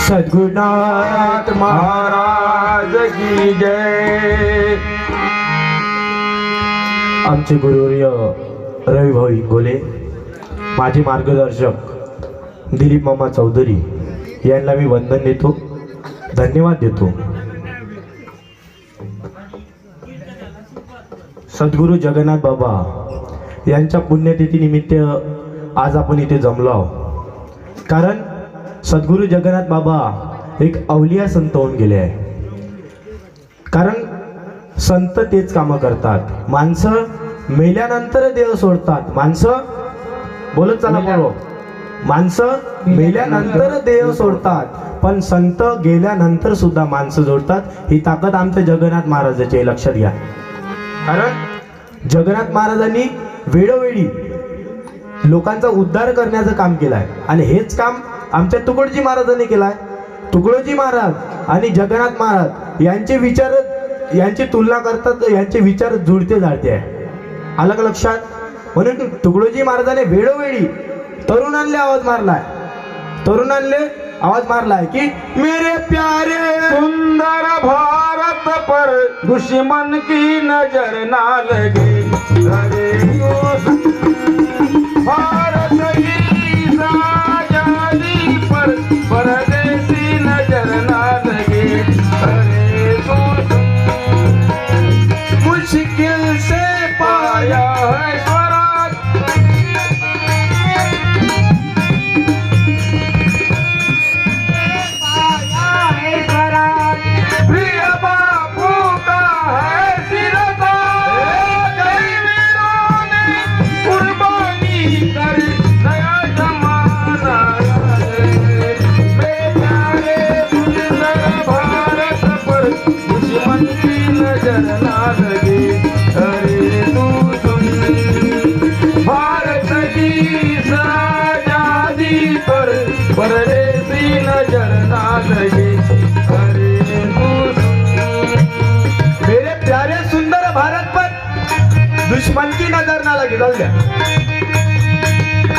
सद्गुरुनाथ महाराज की जय. आमचे गुरुवर्य रविभाऊ इंगोले, माझे मार्गदर्शक दिलीप मामा चौधरी यांना मी वंदन देतो, धन्यवाद देतो. सद्गुरू जगन्नाथ बाबा यांच्या पुण्यतिथी निमित्त आज आपण इथे जमलो आहोत. कारण सद्गुरू जगन्नाथ बाबा एक अवलिया संत होऊन गेले आहे. कारण संत तेच कामं करतात. माणसं मेल्यानंतर देव सोडतात. माणसं बोलत चला बोलो, माणसं मेल्यानंतर देव सोडतात, पण संत गेल्यानंतर सुद्धा माणसं जोडतात. ही ताकद आमच्या जगन्नाथ महाराजाची आहे, लक्षात घ्या. कारण जगन्नाथ महाराजांनी वेळोवेळी लोकांचा उद्धार करण्याचं काम केलं आहे. आणि हेच काम आमच्या तुकडोजी महाराजांनी केलं आहे. तुकडोजी महाराज आणि जगन्नाथ महाराज यांचे विचार, यांची तुलना करतात, यांचे विचार जुळते जाळते आहे. आलं का लक्षात? म्हणून तुकडोजी महाराजांनी वेळोवेळी तरुणांना आवाज मारलाय, तरुणांना आवाज मारलाय की मेरे प्यारे सुंदर भारत पर दुश्मन की नजर ना लगे. अरे ओ भारत की आजादी पर परदेसी नजर ना लगे. अरे मुश्किल से पाया है स्वराज. प्रिय बापू का है सिरताज. कई वीरों ने कुर्बानी कर नया जमाना लाए. बेचारे सुंदर भारत पर दुश्मन की नजर ना लगे. अरे तू सुन भारत की आजादी पर परदेसी नजर ना लगे. अरे तू मेरे प्यारे सुंदर भारत पर दुश्मन की नजर ना लगे. जाऊ द्या.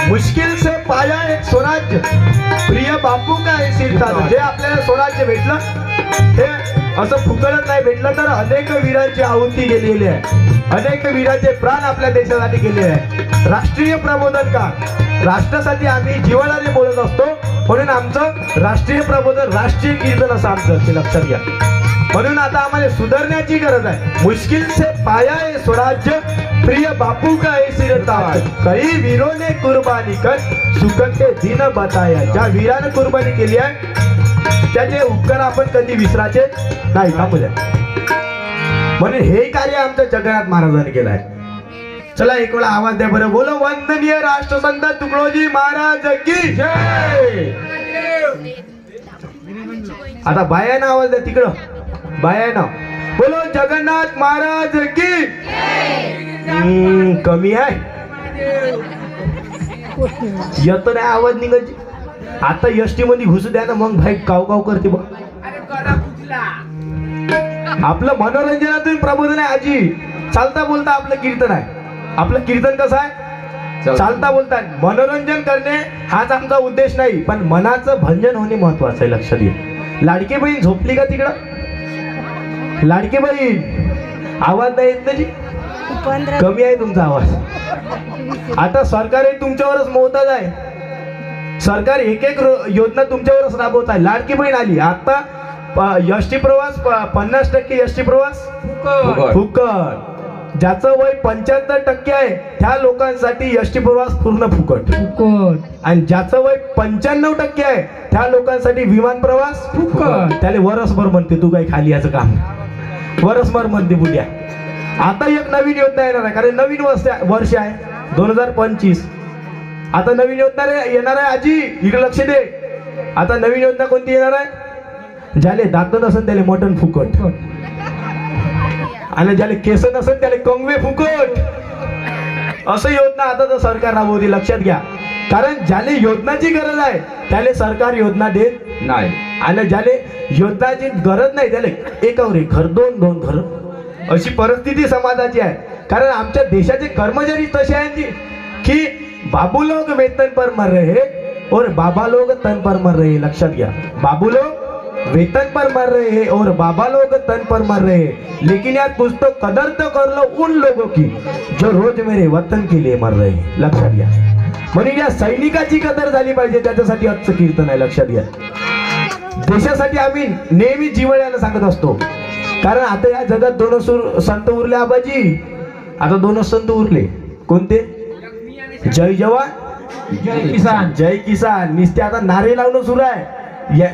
मुश्किल से पाया एक स्वराज्य, प्रिय बापू का है सिरताज. जे आपल्याला स्वराज्य भेटलं हे असं फुकटच नाही भेटलं, तर अनेक वीरांची आहुती गेलेली आहे. अनेक वीरांचे प्राण आपल्या देशासाठी गेले आहे. राष्ट्रीय प्रबोधन का, राष्ट्रासाठी आम्ही जीवनाने बोलत असतो. म्हणून आमचं राष्ट्रीय प्रबोधन, राष्ट्रीय कीर्तन असं आमचं असते, लक्षात घ्या. म्हणून आता आम्हाला सुधारण्याची गरज आहे. मुश्किल से पाया है स्वराज्य, प्रिय बापू का है सिरताज. कई वीरों ने कुर्बानी कर सुखद के दिन बताया. ज्या वीराने कुर्बानी केली आहे त्याचे उपकार आपण कधी विसरायचे नाही. थांबू द्या. म्हणून हे कार्य आमच्या जगन्नाथ महाराजांनी केलं आहे. चला एक वेळा आवाज द्या बरं. बोलो वंदनीय राष्ट्रसंत तुकडोजी महाराज की जय. आता बायानं आवाज द्या तिकडं, बायानं बोलो जगन्नाथ महाराज की. कमी आहे, येत नाही आवाज निघायची. आता यष्टी मध्ये घुसू द्या ना, मग भाई काव काव करते बघ. आपलं मनोरंजनातून प्रबोधन आहे आजी. चालता बोलता आपलं कीर्तन आहे. आपलं कीर्तन कसं आहे? चालता बोलता मनोरंजन करणे हाच आमचा उद्देश नाही, पण मनाचं भंजन होणे महत्वाचं आहे, लक्षात घे. लाडकी बहीण झोपली का तिकडं? लाडकी बहीण आवाज नाही येत त्याची, कमी आहे तुमचा आवाज. आता सरकार हे तुमच्यावरच मोहताज आहे. सरकार एक एक योजना तुमच्यावरच राबवत आहे. लाडकी बहीण आली आता, एसटी प्रवास 50% एसटी प्रवास फुकट. ज्याचं वय 75% आहे त्या लोकांसाठी एसटी प्रवास पूर्ण फुकट. आणि ज्याचं वय 95% आहे त्या लोकांसाठी विमान प्रवास फुकट. त्याला वरसभर म्हणते, तू काही खाली याचं काम वरसभर म्हणते बुड्या. आता एक नवीन योजना येणार आहे, कारण नवीन वर्ष आहे 2025. आता नवीन योजना येणार आहे आजी, इकडे लक्ष दे. आता नवीन योजना कोणती येणार आहे? ज्याले दात नसेल त्याला मटण फुकट, आणि ज्याला केस नसेल त्याला कंगवे फुकट. असं योजना आता तर सरकार राबवते, लक्षात घ्या. कारण ज्याला योजनाची गरज आहे त्याला सरकार योजना देत नाही, आणि ज्याला योजनाची गरज नाही त्याला एकावर एक घर, दोन घर, अशी परिस्थिती समाजाची आहे. कारण आमच्या देशाचे कर्मचारी तसे आहेत की बाबू लोग वेतन पर मर रहे, और बाबा लोग तन पर मर रहे हैं, लक्षात घ्या. बाबू लोग वेतन पर मर रहे हैं और बाबा लोग तन पर मर रहे हैं, लेकिन यार कुछ तो कदर तो कर लो उन लोगों की जो रोज मेरे वतन के लिए मर रहे हैं. लक्षात घ्या. म्हणून या सैनिकाची कदर झाली पाहिजे, त्याच्यासाठी आजचं कीर्तन आहे. लक्षात घ्या. देशासाठी आम्ही नेहमी जिव्हाळ्यानं सांगत असतो, कारण आता या जगात संत उरले आबाजी. आता 2 संत उरले. कोणते? जय जवान जय किसान. जय किसान. नुसते आता नारे लावणं सुरू आहे.